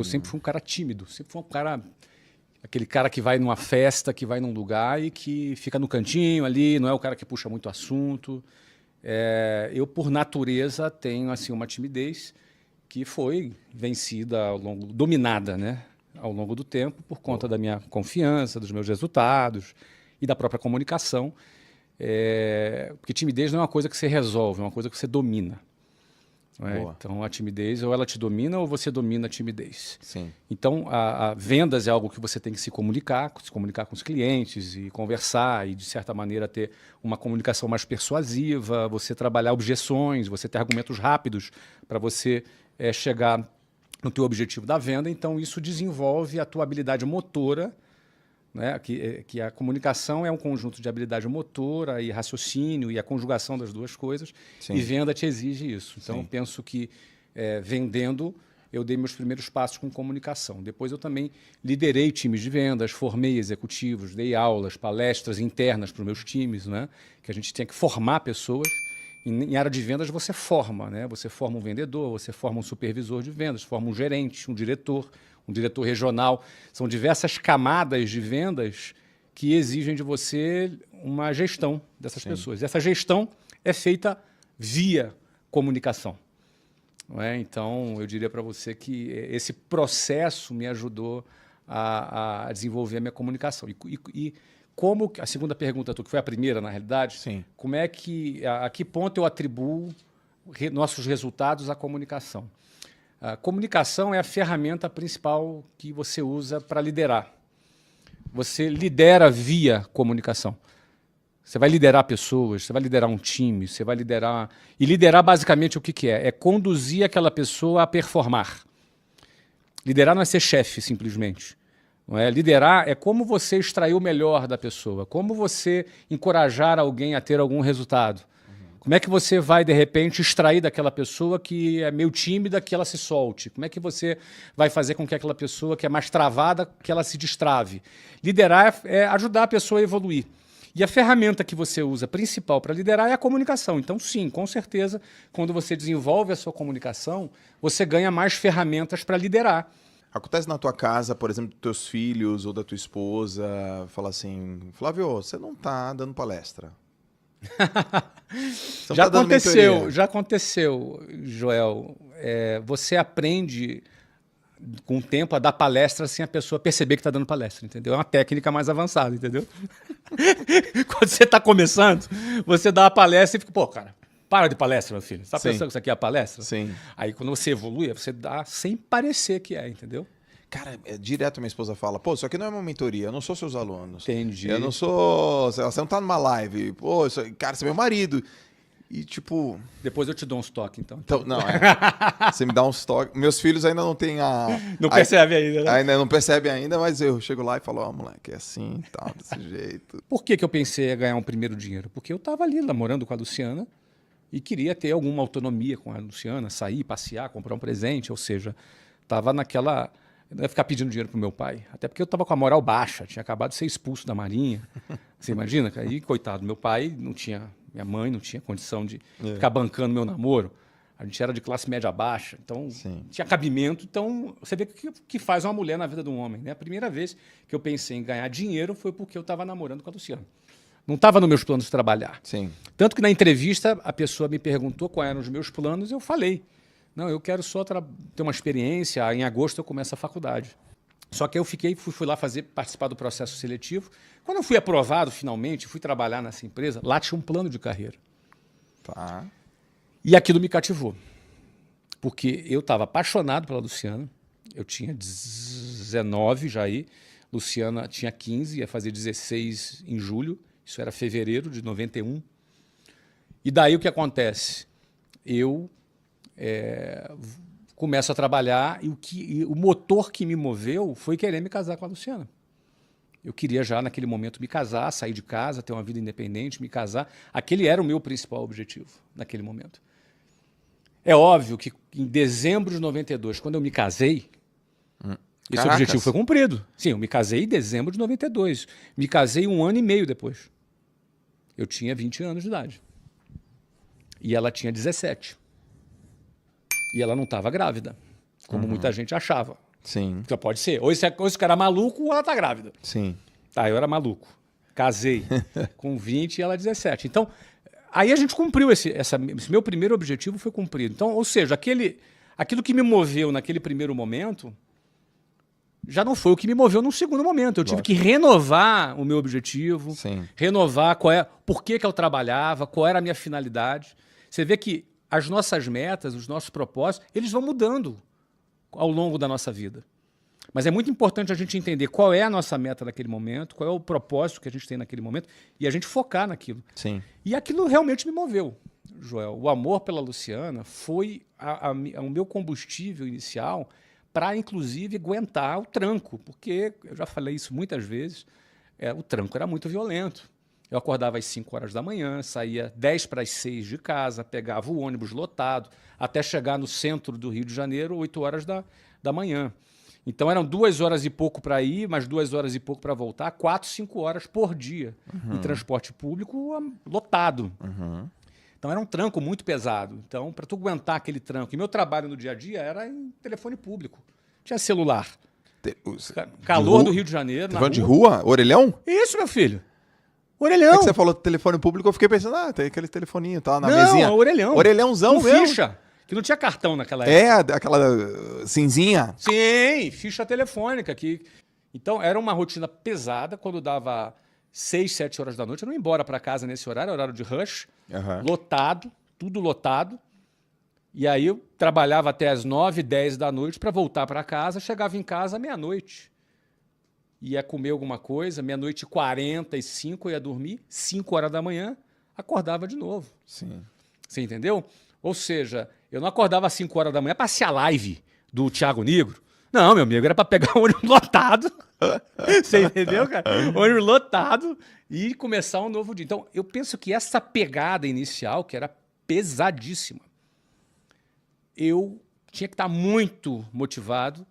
Eu sempre fui um cara tímido, sempre fui um cara, aquele cara que vai numa festa, que vai num lugar e que fica no cantinho ali, não é o cara que puxa muito assunto. Eu, por natureza, tenho assim uma timidez que foi vencida dominada, né, ao longo do tempo por conta da minha confiança, dos meus resultados e da própria comunicação. Porque timidez não é uma coisa que você resolve, é uma coisa que você domina. Então, a timidez, ou ela te domina ou você domina a timidez. Sim. Então, a vendas é algo que você tem que se comunicar com os clientes e conversar e, de certa maneira, ter uma comunicação mais persuasiva, você trabalhar objeções, você ter argumentos rápidos para você chegar no teu objetivo da venda. Então, isso desenvolve a tua habilidade motora, né? Que a comunicação é um conjunto de habilidade motora e raciocínio e a conjugação das duas coisas. Sim. E venda te exige isso. Então, eu penso que vendendo, eu dei meus primeiros passos com comunicação. Depois eu também liderei times de vendas, formei executivos, dei aulas, palestras internas para os meus times, né? Que a gente tinha que formar pessoas. Em área de vendas você forma, né? Você forma um vendedor, você forma um supervisor de vendas, forma um gerente, um diretor regional. São diversas camadas de vendas que exigem de você uma gestão dessas pessoas. Essa gestão é feita via comunicação. Não é? Então, eu diria para você que esse processo me ajudou a desenvolver a minha comunicação. E como a segunda pergunta, que foi a primeira, na realidade, como é que, a que ponto eu atribuo nossos resultados à comunicação? A comunicação é a ferramenta principal que você usa para liderar. Você lidera via comunicação. Você vai liderar pessoas, você vai liderar um time, você vai liderar... E liderar basicamente o que é? É conduzir aquela pessoa a performar. Liderar não é ser chefe, simplesmente. Não é? Liderar é como você extrair o melhor da pessoa, como você encorajar alguém a ter algum resultado. Como é que você vai, de repente, extrair daquela pessoa que é meio tímida, que ela se solte? Como é que você vai fazer com que aquela pessoa que é mais travada, que ela se destrave? Liderar é ajudar a pessoa a evoluir. E a ferramenta que você usa principal para liderar é a comunicação. Então, sim, com certeza, quando você desenvolve a sua comunicação, você ganha mais ferramentas para liderar. Acontece na tua casa, por exemplo, dos teus filhos ou da tua esposa, fala assim, Flávio, você não está dando palestra. Já aconteceu, Joel. Você aprende com o tempo a dar palestra sem a pessoa perceber que está dando palestra, entendeu? É uma técnica mais avançada, entendeu? Quando você está começando, você dá a palestra e fica, pô, cara, para de palestra, meu filho. Você está pensando que isso aqui é a palestra? Sim. Aí quando você evolui, você dá sem parecer que entendeu? Cara, direto minha esposa fala, pô, isso aqui não é uma mentoria, eu não sou seus alunos. Entendi. Eu não sou... Você não tá numa live. Pô, cara, você é meu marido. E tipo... Depois eu te dou uns toques, então. Não, você me dá uns toques. Meus filhos ainda não têm a... Não percebe ainda, né? Ainda não percebe ainda, mas eu chego lá e falo, ó, moleque, é assim, tal, desse jeito. Por que eu pensei em ganhar um primeiro dinheiro? Porque eu estava ali namorando com a Luciana e queria ter alguma autonomia com a Luciana, sair, passear, comprar um presente, ou seja, estava naquela... Eu não ia ficar pedindo dinheiro pro meu pai, até porque eu estava com a moral baixa, tinha acabado de ser expulso da Marinha. Você imagina? Aí, coitado, meu pai não tinha, minha mãe não tinha condição de ficar bancando meu namoro. A gente era de classe média baixa, então tinha cabimento. Então, você vê o que faz uma mulher na vida de um homem, né? A primeira vez que eu pensei em ganhar dinheiro foi porque eu estava namorando com a Luciana. Não estava nos meus planos de trabalhar. Sim. Tanto que na entrevista a pessoa me perguntou quais eram os meus planos e eu falei. Não, eu quero só ter uma experiência, em agosto eu começo a faculdade. Só que eu fui lá participar do processo seletivo. Quando eu fui aprovado finalmente, fui trabalhar nessa empresa, lá tinha um plano de carreira. Tá. E aquilo me cativou. Porque eu estava apaixonado pela Luciana, eu tinha 19 já aí, Luciana tinha 15, ia fazer 16 em julho, isso era fevereiro de 91. E daí o que acontece? Eu... começo a trabalhar e o motor que me moveu foi querer me casar com a Luciana. Eu queria já naquele momento me casar, sair de casa, ter uma vida independente, me casar. Aquele era o meu principal objetivo naquele momento. É óbvio que em dezembro de 92, quando eu me casei, esse objetivo foi cumprido. Sim, eu me casei em dezembro de 92. Me casei 1 ano e meio depois. Eu tinha 20 anos de idade. E ela tinha 17. E ela não estava grávida, como muita gente achava. Sim, Então pode ser. Ou esse cara é maluco ou ela tá grávida. sim. Tá, eu era maluco. Casei com 20 e ela 17. Então, aí a gente cumpriu esse meu primeiro objetivo foi cumprido. Então, ou seja, aquilo que me moveu naquele primeiro momento já não foi o que me moveu num segundo momento. Eu tive Lógico. que renovar o meu objetivo, Sim. renovar por que eu trabalhava, qual era a minha finalidade. Você vê que as nossas metas, os nossos propósitos, eles vão mudando ao longo da nossa vida. Mas é muito importante a gente entender qual é a nossa meta naquele momento, qual é o propósito que a gente tem naquele momento e a gente focar naquilo. Sim. E aquilo realmente me moveu, Joel. O amor pela Luciana foi o meu combustível inicial para, inclusive, aguentar o tranco, porque eu já falei isso muitas vezes, o tranco era muito violento. Eu acordava às 5 horas da manhã, saía 10 para as 6 de casa, pegava o ônibus lotado, até chegar no centro do Rio de Janeiro, 8 horas da manhã. Então eram 2 horas e pouco para ir, mais 2 horas e pouco para voltar, 4, 5 horas por dia em transporte público lotado. Então era um tranco muito pesado. Então, para tu aguentar aquele tranco, e meu trabalho no dia a dia era em telefone público. Tinha celular. Calor do Rio de Janeiro, na Telefone de rua. rua? Orelhão? Isso, meu filho. É Orelhão. que você falou telefone público, eu fiquei pensando, tem aquele telefoninho, tá, na Não, mesinha. é orelhão. Orelhãozão Com mesmo. ficha. Que não tinha cartão naquela época. Aquela cinzinha. Sim, ficha telefônica. Então, era uma rotina pesada. Quando dava 6, 7 horas da noite, eu não ia embora para casa nesse horário de rush, lotado, tudo lotado. E aí eu trabalhava até as 9, 10 da noite para voltar para casa. Chegava em casa meia-noite. Ia comer alguma coisa, meia-noite e 45, eu ia dormir. 5 horas da manhã, acordava de novo. Sim. Você entendeu? Ou seja, eu não acordava às 5 horas da manhã para assistir a live do Thiago Nigro. Não, meu amigo, era para pegar o ônibus lotado. Você entendeu, cara? Ônibus lotado e começar um novo dia. Então, eu penso que essa pegada inicial, que era pesadíssima, eu tinha que estar muito motivado.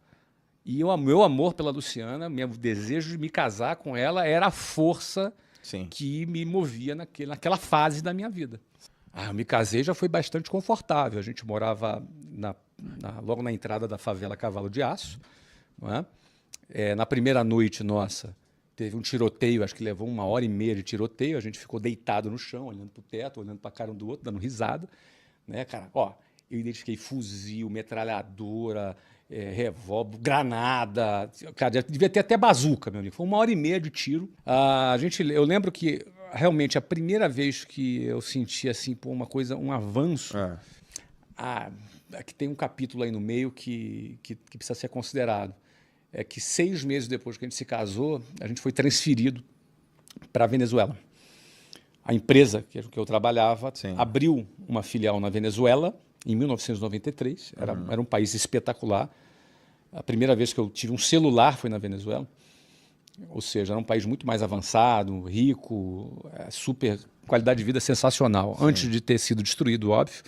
E o meu amor pela Luciana, meu desejo de me casar com ela era a força que me movia naquela fase da minha vida. Eu me casei, já foi bastante confortável. A gente morava logo na entrada da favela Cavalo de Aço. Não é? Na primeira noite nossa, teve um tiroteio, acho que levou 1h30 de tiroteio. A gente ficou deitado no chão, olhando para o teto, olhando para a cara um do outro, dando risada. Né, cara? Eu identifiquei fuzil, metralhadora, revólver, granada. Cara, devia ter até bazuca, meu amigo. Foi 1h30 de tiro. Eu lembro que realmente a primeira vez que eu senti assim, uma coisa, um avanço. Aqui tem um capítulo aí no meio que precisa ser considerado. É que 6 meses depois que a gente se casou, a gente foi transferido para a Venezuela. A empresa que eu trabalhava abriu uma filial na Venezuela em 1993. Era um país espetacular. A primeira vez que eu tive um celular foi na Venezuela. Ou seja, era um país muito mais avançado, rico, super qualidade de vida sensacional. Antes de ter sido destruído, óbvio.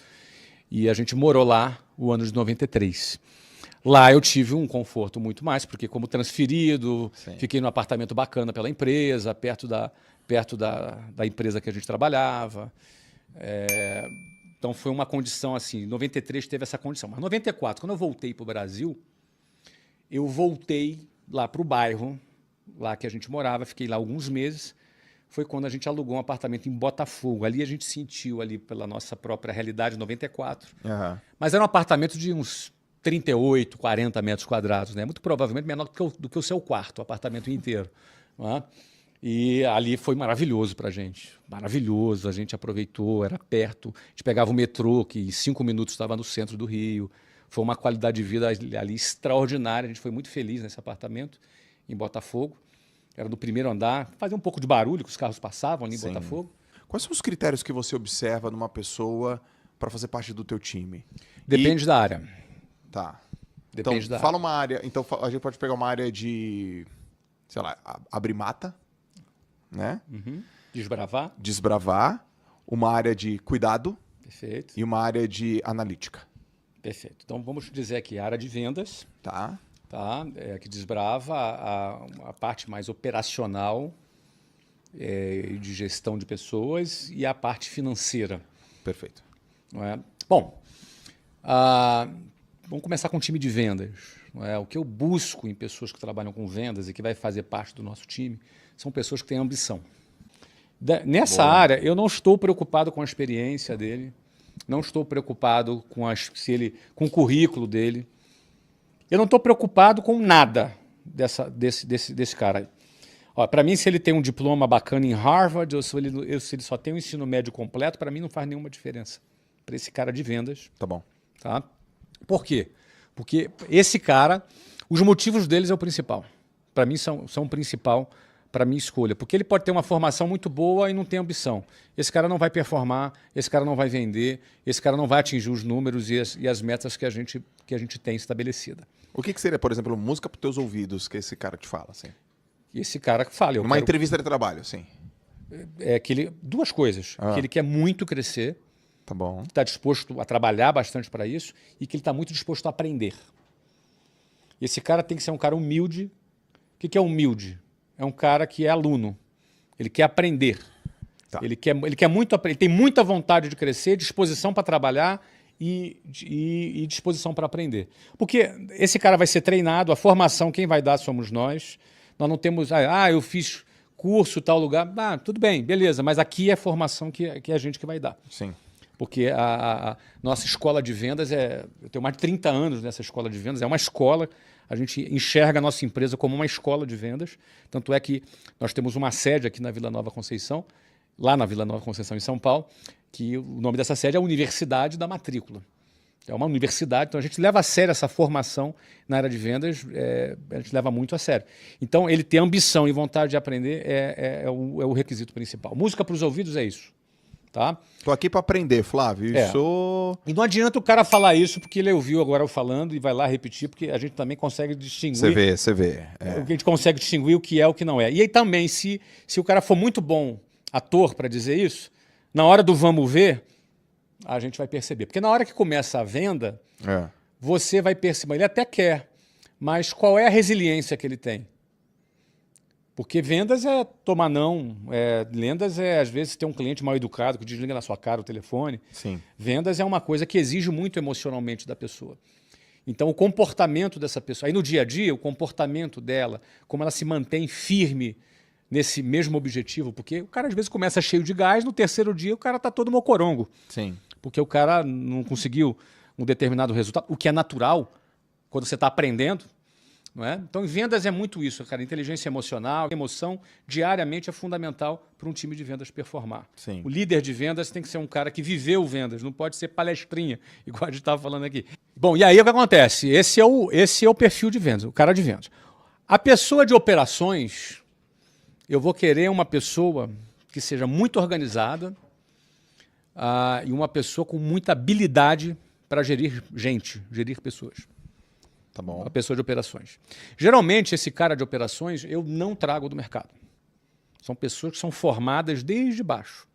E a gente morou lá o ano de 93. Lá eu tive um conforto muito mais, porque como transferido, fiquei num apartamento bacana pela empresa, perto da empresa que a gente trabalhava. Então foi uma condição assim, 93 teve essa condição. Mas 94, quando eu voltei para o Brasil, eu voltei lá para o bairro, lá que a gente morava, fiquei lá alguns meses. Foi quando a gente alugou um apartamento em Botafogo. Ali a gente sentiu ali pela nossa própria realidade, 94. Mas era um apartamento de uns 38, 40 metros quadrados, né? Muito provavelmente menor do que o seu quarto, o apartamento inteiro. Não é? E ali foi maravilhoso para a gente. Maravilhoso, a gente aproveitou, era perto. A gente pegava o metrô, que em 5 minutos estava no centro do Rio. Foi uma qualidade de vida ali extraordinária. A gente foi muito feliz nesse apartamento, em Botafogo. Era do primeiro andar. Fazia um pouco de barulho, que os carros passavam ali em Botafogo. Quais são os critérios que você observa numa pessoa para fazer parte do teu time? Depende da área. Tá. Depende da fala uma área. Então, a gente pode pegar uma área de, sei lá, abrir mata, né? Desbravar. Desbravar. Uma área de cuidado. Perfeito. E uma área de analítica. Perfeito. Então, vamos dizer aqui, a área de vendas. Tá. Que desbrava a parte mais operacional de gestão de pessoas e a parte financeira. Perfeito. Não é? Bom, vamos começar com o time de vendas. não é? O que eu busco em pessoas que trabalham com vendas e que vai fazer parte do nosso time são pessoas que têm ambição. Nessa área, eu não estou preocupado com a experiência dele, não estou preocupado com o currículo dele, eu não estou preocupado com nada desse cara aí. Para mim, se ele tem um diploma bacana em Harvard ou se ele só tem um ensino médio completo, para mim não faz nenhuma diferença. Para esse cara de vendas. Tá bom. Tá? Por quê? Porque esse cara, os motivos deles é o principal. Para mim são o principal para minha escolha. Porque ele pode ter uma formação muito boa e não tem ambição. Esse cara não vai performar, esse cara não vai vender, esse cara não vai atingir os números e as metas que a gente tem estabelecida. O que seria, por exemplo, música para os teus ouvidos que esse cara te fala? Assim? E esse cara que fala... Uma entrevista de trabalho, sim. Duas coisas. Que ele quer muito crescer, tá bom. Que está disposto a trabalhar bastante para isso e que ele está muito disposto a aprender. Esse cara tem que ser um cara humilde. O que é humilde? É um cara que é aluno. Ele quer aprender. Tá. Ele quer muito aprender. Ele tem muita vontade de crescer, disposição para trabalhar e disposição para aprender. Porque esse cara vai ser treinado, a formação quem vai dar somos nós. Nós não temos... eu fiz curso tal lugar. Tudo bem, beleza. Mas aqui é a formação que é a gente que vai dar. Sim. Porque a nossa escola de vendas eu tenho mais de 30 anos nessa escola de vendas, é uma escola, a gente enxerga a nossa empresa como uma escola de vendas, tanto é que nós temos uma sede aqui na Vila Nova Conceição, lá na Vila Nova Conceição, em São Paulo, que o nome dessa sede é a Universidade da Matrícula. É uma universidade, então a gente leva a sério essa formação na área de vendas, a gente leva muito a sério. Então ele ter ambição e vontade de aprender é o requisito principal. Música para os ouvidos é isso. Tá? Tô aqui para aprender, Flávio. E não adianta o cara falar isso porque ele ouviu agora eu falando e vai lá repetir, porque a gente também consegue distinguir. Você vê. A gente consegue distinguir o que é e o que não é. E aí também, se o cara for muito bom ator para dizer isso, na hora do vamos ver, a gente vai perceber. Porque na hora que começa a venda, você vai perceber. Ele até quer, mas qual é a resiliência que ele tem? Porque vendas é tomar não, vendas às vezes ter um cliente mal educado que desliga na sua cara o telefone. Sim. Vendas é uma coisa que exige muito emocionalmente da pessoa. Então o comportamento dessa pessoa, aí no dia a dia, o comportamento dela, como ela se mantém firme nesse mesmo objetivo, porque o cara às vezes começa cheio de gás, no terceiro dia o cara está todo mocorongo. Sim. Porque o cara não conseguiu um determinado resultado, o que é natural quando você está aprendendo. Não é? Então, em vendas é muito isso, cara. Inteligência emocional, emoção, diariamente é fundamental para um time de vendas performar. Sim. O líder de vendas tem que ser um cara que viveu vendas, não pode ser palestrinha, igual a gente estava falando aqui. Bom, e aí o que acontece? Esse é o perfil de vendas, o cara de vendas. A pessoa de operações, eu vou querer uma pessoa que seja muito organizada e uma pessoa com muita habilidade para gerir gente, gerir pessoas. Tá bom. Uma pessoa de operações. Geralmente, esse cara de operações eu não trago do mercado. São pessoas que são formadas desde baixo,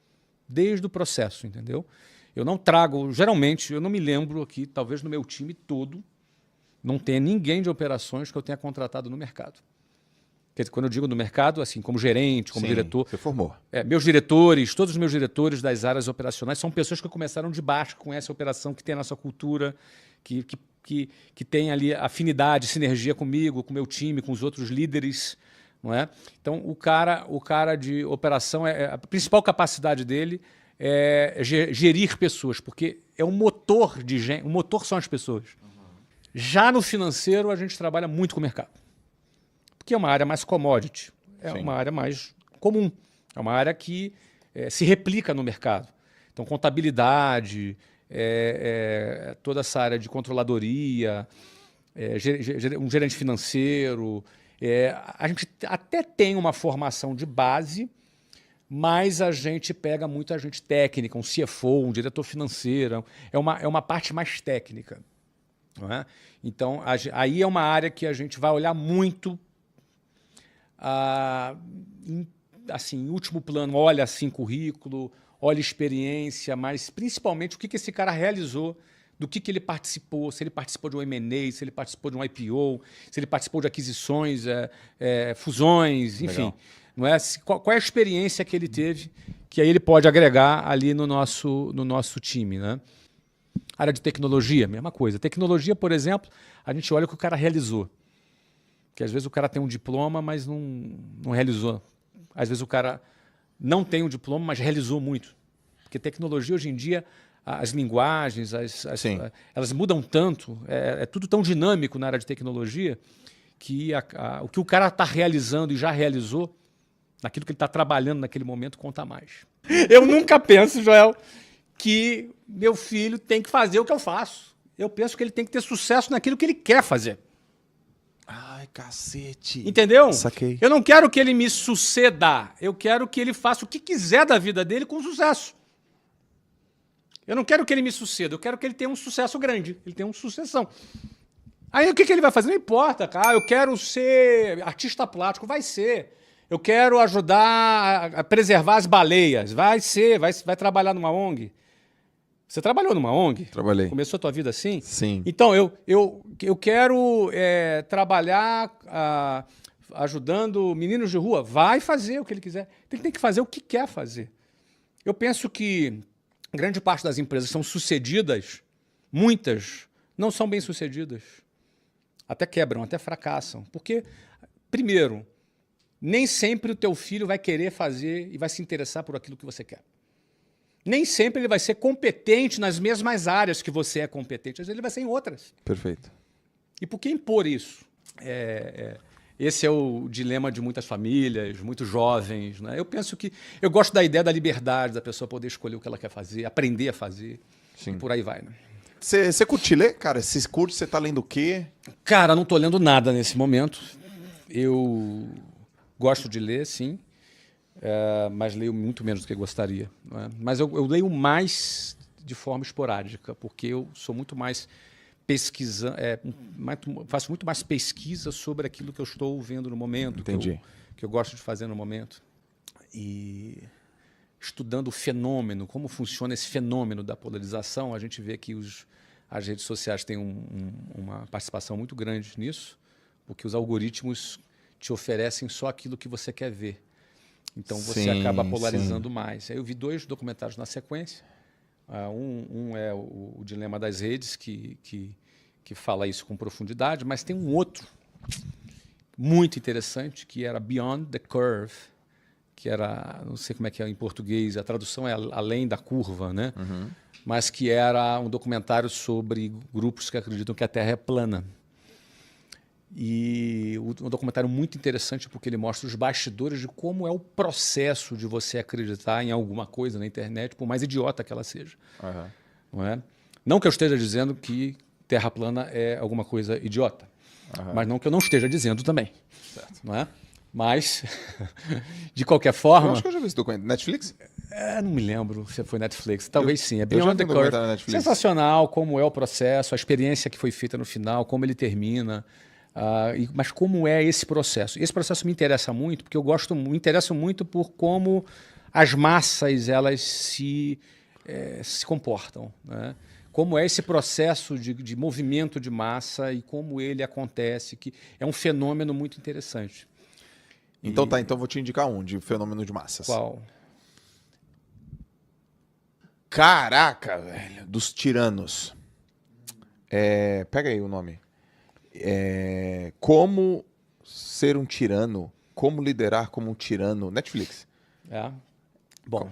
desde o processo, entendeu? Eu não trago, geralmente, eu não me lembro aqui, talvez no meu time todo, não tenha ninguém de operações que eu tenha contratado no mercado. Quer dizer, quando eu digo no mercado, assim, como gerente, como diretor... Você formou. Meus diretores, todos os meus diretores das áreas operacionais são pessoas que começaram de baixo, que conhecem a operação, que tem a nossa cultura, que tem ali afinidade, sinergia comigo, com o meu time, com os outros líderes. Não é? Então, o cara de operação, a principal capacidade dele é gerir pessoas, porque é um motor de gente, o motor são as pessoas. Já no financeiro, a gente trabalha muito com o mercado. Porque é uma área mais commodity, uma área mais comum, é uma área que se replica no mercado. Então, contabilidade, toda essa área de controladoria, um gerente financeiro. A gente até tem uma formação de base, mas a gente pega muita gente técnica, um CFO, um diretor financeiro, é uma parte mais técnica. Não é? Então, aí é uma área que a gente vai olhar muito, em último plano, olha assim currículo, olha experiência, mas principalmente o que esse cara realizou, do que ele participou, se ele participou de um M&A, se ele participou de um IPO, se ele participou de aquisições, fusões, enfim. Não é? Qual é a experiência que ele teve, que aí ele pode agregar ali no nosso time. Né? Área de tecnologia, mesma coisa. Tecnologia, por exemplo, a gente olha o que o cara realizou. Que às vezes o cara tem um diploma, mas não realizou. Às vezes o cara não tem um diploma, mas realizou muito. Porque tecnologia, hoje em dia, as linguagens, elas mudam tanto, é tudo tão dinâmico na área de tecnologia, que o que o cara está realizando e já realizou, naquilo que ele está trabalhando naquele momento, conta mais. Eu nunca penso, Joel, que meu filho tem que fazer o que eu faço. Eu penso que ele tem que ter sucesso naquilo que ele quer fazer. Ai, cacete. Entendeu? Saquei. Eu não quero que ele me suceda. Eu quero que ele faça o que quiser da vida dele com sucesso. Eu não quero que ele me suceda. Eu quero que ele tenha um sucesso grande. Ele tenha uma sucessão. Aí o que ele vai fazer? Não importa, cara. Eu quero ser artista plástico. Vai ser. Eu quero ajudar a preservar as baleias. Vai ser. Vai trabalhar numa ONG. Você trabalhou numa ONG? Trabalhei. Começou a tua vida assim? Sim. Então, eu quero trabalhar ajudando meninos de rua. Vai fazer o que ele quiser. Ele tem que fazer o que quer fazer. Eu penso que grande parte das empresas são sucedidas, muitas não são bem sucedidas. Até quebram, até fracassam. Porque, primeiro, nem sempre o teu filho vai querer fazer e vai se interessar por aquilo que você quer. Nem sempre ele vai ser competente nas mesmas áreas que você é competente. Às vezes ele vai ser em outras. Perfeito. E por que impor isso? Esse é o dilema de muitas famílias, muitos jovens, né? Eu penso que... Eu gosto da ideia da liberdade, da pessoa poder escolher o que ela quer fazer, aprender a fazer. Sim. E por aí vai, né? Você curte ler, cara? Se curte, você tá lendo o quê? Cara, não tô lendo nada nesse momento. Eu gosto de ler, sim. Mas leio muito menos do que gostaria. Né? Mas eu leio mais de forma esporádica, porque eu sou muito mais pesquisando, faço muito mais pesquisa sobre aquilo que eu estou vendo no momento, que eu gosto de fazer no momento. E estudando o fenômeno, como funciona esse fenômeno da polarização, a gente vê que as redes sociais têm uma participação muito grande nisso, porque os algoritmos te oferecem só aquilo que você quer ver. Então você acaba polarizando mais. Aí eu vi 2 documentários na sequência. Um é o Dilema das Redes, que fala isso com profundidade, mas tem um outro muito interessante, que era Beyond the Curve, que era, não sei como é que é em português, a tradução é Além da Curva, né? Uhum. Mas que era um documentário sobre grupos que acreditam que a Terra é plana. E um documentário muito interessante porque ele mostra os bastidores de como é o processo de você acreditar em alguma coisa na internet, por mais idiota que ela seja. Uhum. Não é? Não que eu esteja dizendo que Terra plana é alguma coisa idiota, mas não que eu não esteja dizendo também. Certo. Não é? Mas, de qualquer forma... Eu acho que eu já vi esse documentário. Netflix? Não me lembro se foi Netflix. Talvez sim. É Beyond the Curve. Sensacional como é o processo, a experiência que foi feita no final, como ele termina... mas como é esse processo? Esse processo me interessa muito porque me interesso muito por como as massas elas se comportam, né? Como é esse processo de movimento de massa e como ele acontece, que é um fenômeno muito interessante. Então então vou te indicar um de fenômeno de massas. Qual? Caraca, velho, dos tiranos. Pega aí o nome. Como ser um tirano, como liderar como um tirano. Netflix. Bom,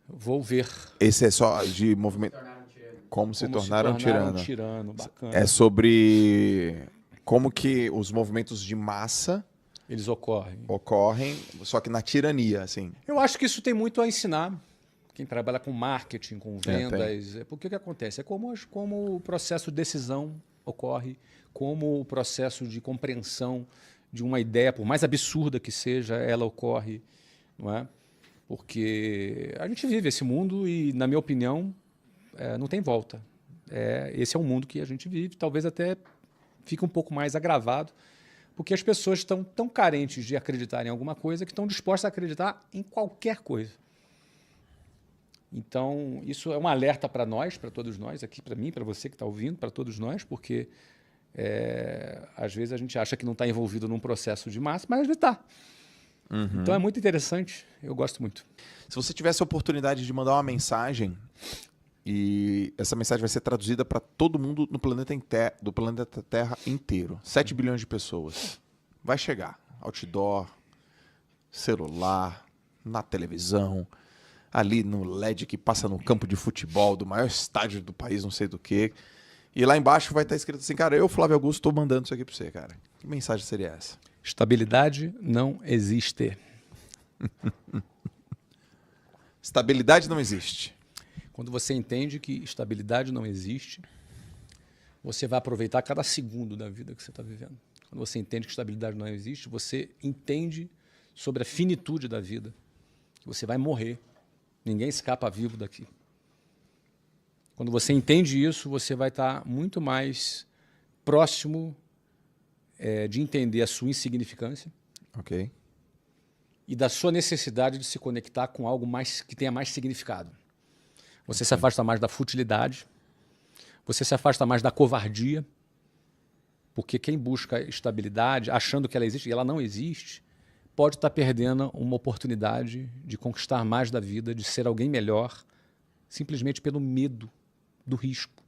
vou ver. Esse é só de movimento. Como se tornar um tirano. Bacana. É sobre como que os movimentos de massa eles ocorrem, só que na tirania, assim. Eu acho que isso tem muito a ensinar. Quem trabalha com marketing, com vendas, porque o que acontece? É como o processo de decisão ocorre, como o processo de compreensão de uma ideia, por mais absurda que seja, ela ocorre, não é? Porque a gente vive esse mundo e, na minha opinião, não tem volta. Esse é o mundo que a gente vive, talvez até fique um pouco mais agravado, porque as pessoas estão tão carentes de acreditar em alguma coisa que estão dispostas a acreditar em qualquer coisa. Então, isso é um alerta para nós, para todos nós, aqui para mim, para você que está ouvindo, para todos nós, porque às vezes a gente acha que não está envolvido num processo de massa, mas às vezes está. Uhum. Então é muito interessante, eu gosto muito. Se você tivesse a oportunidade de mandar uma mensagem E essa mensagem vai ser traduzida para todo mundo no do planeta Terra inteiro. 7 bilhões de pessoas. Vai chegar. Outdoor, celular, na televisão, ali no LED que passa no campo de futebol do maior estádio do país, não sei do quê. E lá embaixo vai estar escrito assim, cara, eu, Flávio Augusto, estou mandando isso aqui para você, cara. Que mensagem seria essa? Estabilidade não existe. Estabilidade não existe. Quando você entende que estabilidade não existe, você vai aproveitar cada segundo da vida que você está vivendo. Quando você entende que estabilidade não existe, você entende sobre a finitude da vida, que você vai morrer. Ninguém escapa vivo daqui. Quando você entende isso, você vai estar muito mais próximo de entender a sua insignificância, Ok. e da sua necessidade de se conectar com algo mais que tenha mais significado. Você se afasta mais da futilidade, você se afasta mais da covardia, porque quem busca estabilidade, achando que ela existe, e ela não existe, pode estar perdendo uma oportunidade de conquistar mais da vida, de ser alguém melhor, simplesmente pelo medo do risco.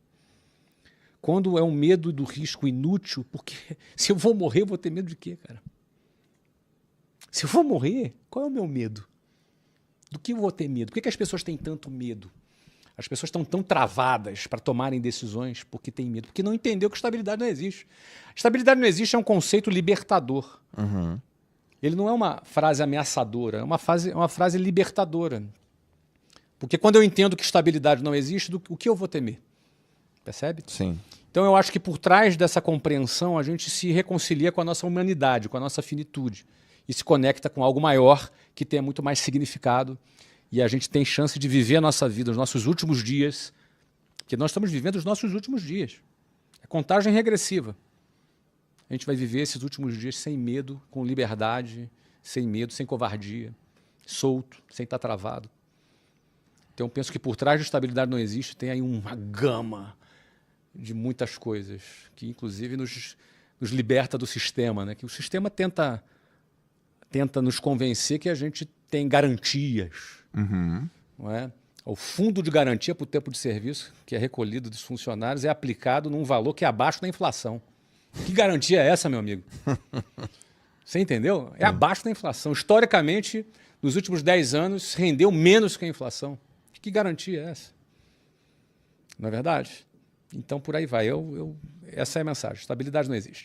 Quando é um medo do risco inútil, porque se eu vou morrer, eu vou ter medo de quê, cara? Se eu vou morrer, qual é o meu medo? Do que eu vou ter medo? Por que as pessoas têm tanto medo? As pessoas estão tão travadas para tomarem decisões porque têm medo, porque não entendeu que estabilidade não existe. Estabilidade não existe é um conceito libertador. Uhum. Ele não é uma frase ameaçadora, é uma frase libertadora. Porque quando eu entendo que estabilidade não existe, o que eu vou temer? Percebe? Sim. Então eu acho que por trás dessa compreensão a gente se reconcilia com a nossa humanidade, com a nossa finitude e se conecta com algo maior que tenha muito mais significado e a gente tem chance de viver a nossa vida, os nossos últimos dias, porque nós estamos vivendo os nossos últimos dias. É contagem regressiva. A gente vai viver esses últimos dias sem medo, com liberdade, sem medo, sem covardia, solto, sem estar travado. Então eu penso que por trás de estabilidade não existe, tem aí uma gama de muitas coisas, que inclusive nos liberta do sistema, né? Que o sistema tenta nos convencer que a gente tem garantias. Uhum. Não é? O fundo de garantia para o tempo de serviço, que é recolhido dos funcionários, é aplicado num valor que é abaixo da inflação. Que garantia é essa, meu amigo? Você entendeu? É abaixo da inflação. Historicamente, nos últimos 10 anos, rendeu menos que a inflação. Que garantia é essa? Não é verdade? Então, por aí vai. Essa é a mensagem. Estabilidade não existe.